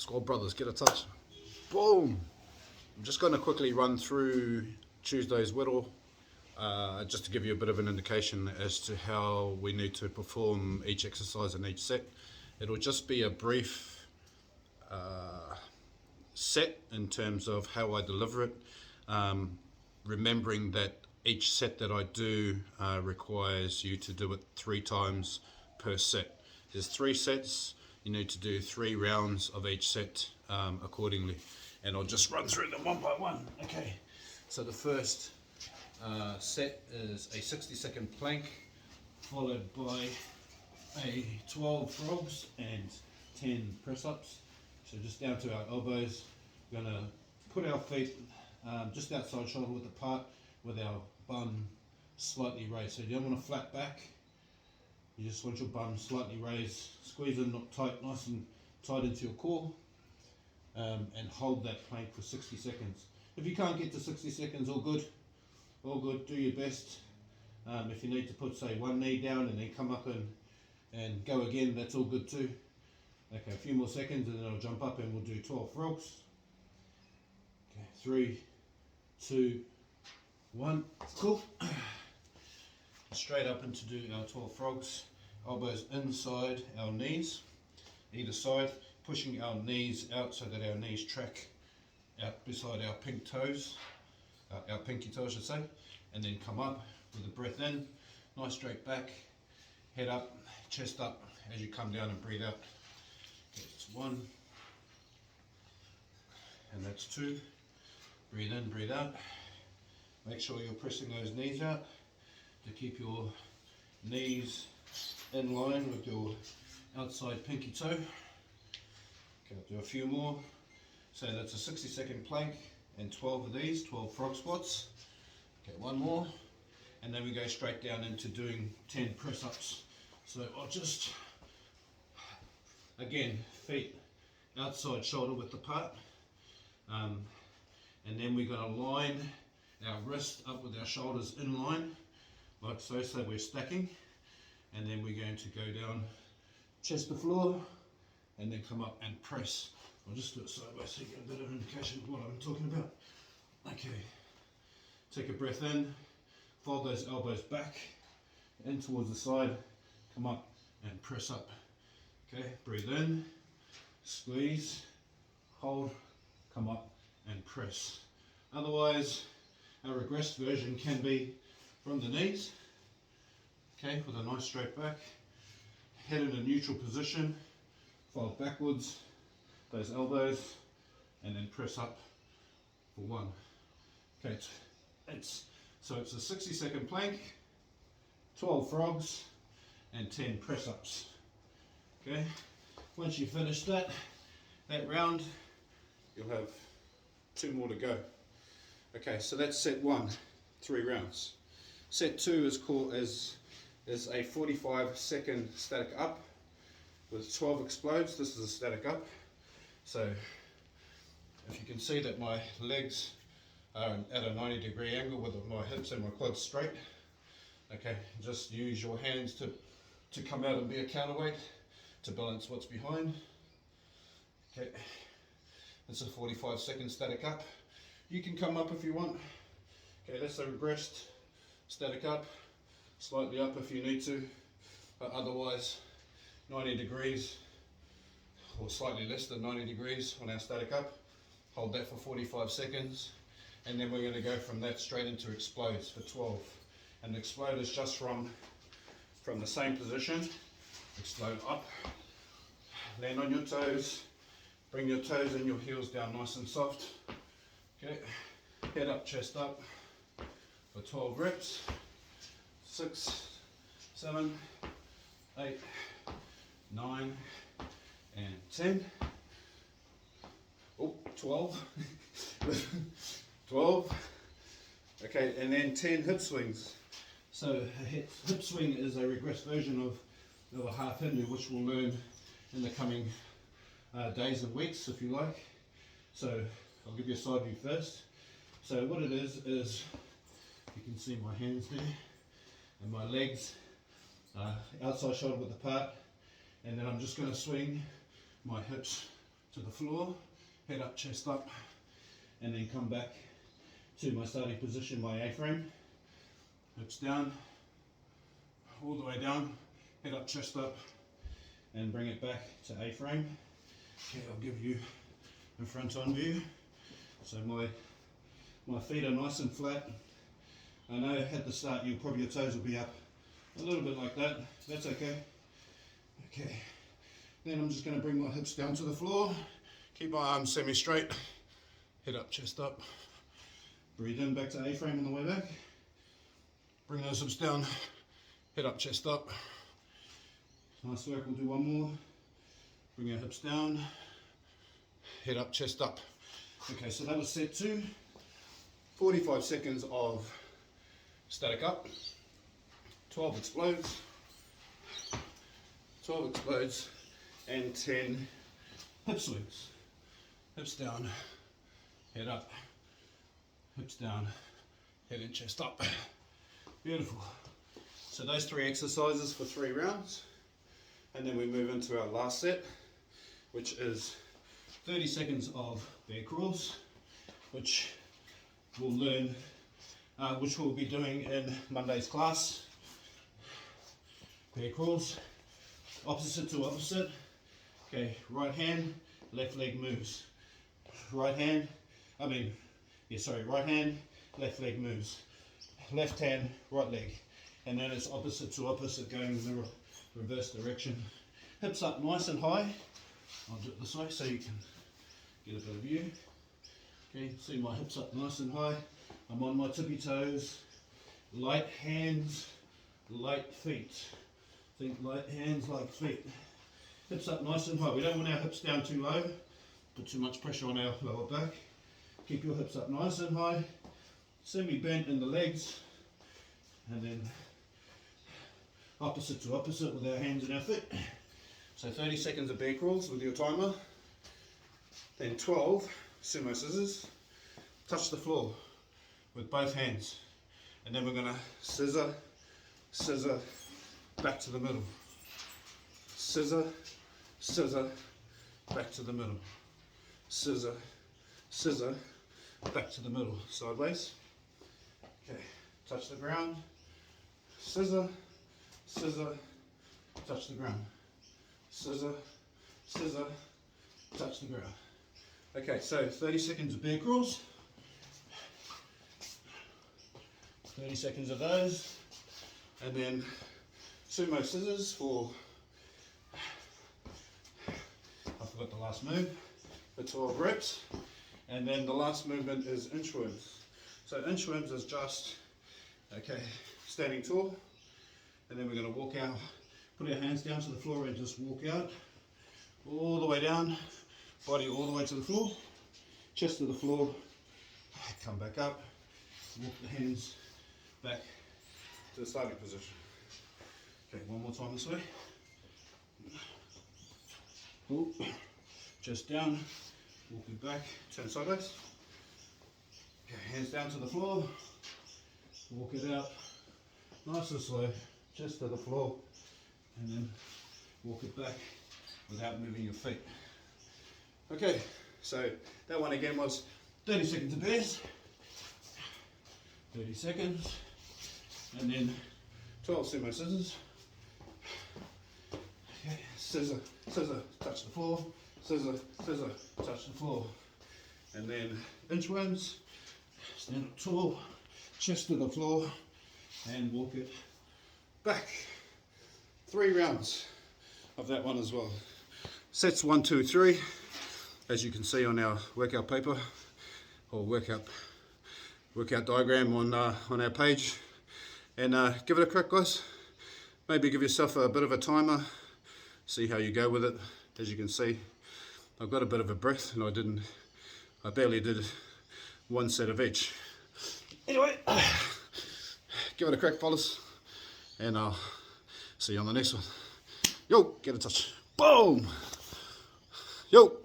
Squad brothers, get a touch. Boom! I'm just going to quickly run through Tuesday's whittle, just to give you a bit of an indication as to how we need to perform each exercise in each set. It'll just be a brief set in terms of how I deliver it, remembering that each set that I do requires you to do it 3 times per set. There's 3 sets, you need to do 3 rounds of each set accordingly, and I'll just run through them one by one. Okay, so the first set is a 60-second plank followed by a 12 frogs and 10 press-ups. So just down to our elbows, we're going to put our feet just outside shoulder width apart with our bum slightly raised. So you don't want to flat back, you just want your bum slightly raised, squeeze in not tight, nice and tight into your core, and hold that plank for 60 seconds. If you can't get to 60 seconds, all good, do your best. If you need to put say one knee down and then come up and go again, that's all good too. Okay, a few more seconds and then I'll jump up and we'll do 12 frogs. Okay, 3, 2, 1, cool. Straight up into do our 12 frogs, elbows inside our knees, either side, pushing our knees out so that our knees track out beside our pink toes, our pinky toe I should say, and then come up with a breath in, nice straight back, head up, chest up as you come down and breathe out. Okay, that's 1, and that's 2, breathe in, breathe out, make sure you're pressing those knees out to keep your knees in line with your outside pinky toe. Okay, I'll do a few more. So that's a 60-second plank and 12 of these, 12 frog squats. Okay, one more, and then we go straight down into doing 10 press-ups. So I'll just, again, feet outside shoulder width apart, and then we're going to line our wrist up with our shoulders in line, like so, so we're stacking, and then we're going to go down chest to floor, and then come up and press. I'll just do it sideways so you get a bit of an indication of what I'm talking about. Okay, take a breath in, fold those elbows back, in towards the side, come up and press up. Okay, breathe in, squeeze, hold, come up and press. Otherwise, our regressed version can be from the knees, okay, with a nice straight back, head in a neutral position, fold backwards, those elbows, and then press up for 1. Okay, so it's a 60-second plank, 12 frogs, and 10 press-ups. Okay, once you finish that round, you'll have 2 more to go. Okay, so that's set 1, 3 rounds. Set 2 is a 45-second static up with 12 explodes. This is a static up. So if you can see that my legs are at a 90-degree angle with my hips and my quads straight. Okay, just use your hands to come out and be a counterweight to balance what's behind. Okay, it's a 45-second static up. You can come up if you want. Okay, that's a regressed static up, slightly up if you need to, but otherwise 90 degrees or slightly less than 90 degrees on our static up. Hold that for 45 seconds, and then we're going to go from that straight into explodes for 12. And the explode is just from the same position, explode up, land on your toes, bring your toes and your heels down nice and soft. Okay, head up, chest up for 12 reps, 6, 7, 8, 9, and 10. Oh, 12. 12. Okay, and then 10 hip swings. So a hip swing is a regressed version of a half Hindu, which we'll learn in the coming days and weeks, if you like. So I'll give you a side view first. So what it is you can see my hands there, and my legs outside shoulder width apart, and then I'm just going to swing my hips to the floor, head up, chest up, and then come back to my starting position, my A-frame. Hips down, all the way down, head up, chest up, and bring it back to A-frame. Okay, I'll give you a front on view. So my feet are nice and flat. I know at the start your toes will be up a little bit like that. That's okay. Okay. Then I'm just going to bring my hips down to the floor. Keep my arms semi-straight. Head up, chest up. Breathe in back to A-frame on the way back. Bring those hips down. Head up, chest up. Nice work. We'll do one more. Bring our hips down. Head up, chest up. Okay, so that was set 2. 45 seconds of static up. 12 explodes. 12 explodes. And 10 hip swings. Hips down, head up. Hips down, head and chest up. Beautiful. So those 3 exercises for 3 rounds. And then we move into our last set, which is 30 seconds of bear crawls, which we'll learn, which we'll be doing in Monday's class. Bear crawls, opposite to opposite. Okay, right hand, left leg moves. Right hand, right hand, left leg moves. Left hand, right leg. And then it's opposite to opposite, going in the reverse direction. Hips up nice and high. I'll do it this way so you can get a better view. Okay, see my hips up nice and high. I'm on my tippy toes. Light hands, light feet. Think light hands, light feet. Hips up nice and high. We don't want our hips down too low. Put too much pressure on our lower back. Keep your hips up nice and high. Semi-bent in the legs. And then opposite to opposite with our hands and our feet. So 30 seconds of bear crawls with your timer. Then 12 sumo scissors. Touch the floor with both hands. And then we're going to scissor, scissor, back to the middle. Scissor, scissor, back to the middle. Scissor, scissor, back to the middle. Sideways. Okay, touch the ground. Scissor, scissor, touch the ground. Scissor, scissor, touch the ground. Okay, so 30 seconds of bear crawls. 30 seconds of those. And then sumo scissors for, I forgot the last move, for 12 reps. And then the last movement is inchworms. So inchworms is just, okay, standing tall. And then we're going to walk out, put our hands down to the floor and just walk out. All the way down, body all the way to the floor, chest to the floor, come back up, walk the hands back to the starting position. Okay, one more time this way. Ooh. Chest down, walk it back, turn sideways. Okay, hands down to the floor, walk it out, nice and slow, just to the floor, and then walk it back without moving your feet. Okay, so that one again was 30 seconds of bears, 30 seconds, and then 12 sumo scissors. Okay, scissor, scissor, touch the floor, scissor, scissor, touch the floor. And then inchworms, stand up tall, chest to the floor, and walk it back. 3 rounds of that one as well. Sets 1, 2, 3, as you can see on our workout paper, or workout diagram on our page. And give it a crack, guys. Maybe give yourself a bit of a timer, see how you go with it. As you can see, I've got a bit of a breath, and I barely did 1 set of each. Anyway, give it a crack, fellas, and I'll see you on the next one. Yo, get a touch. Boom. Yo.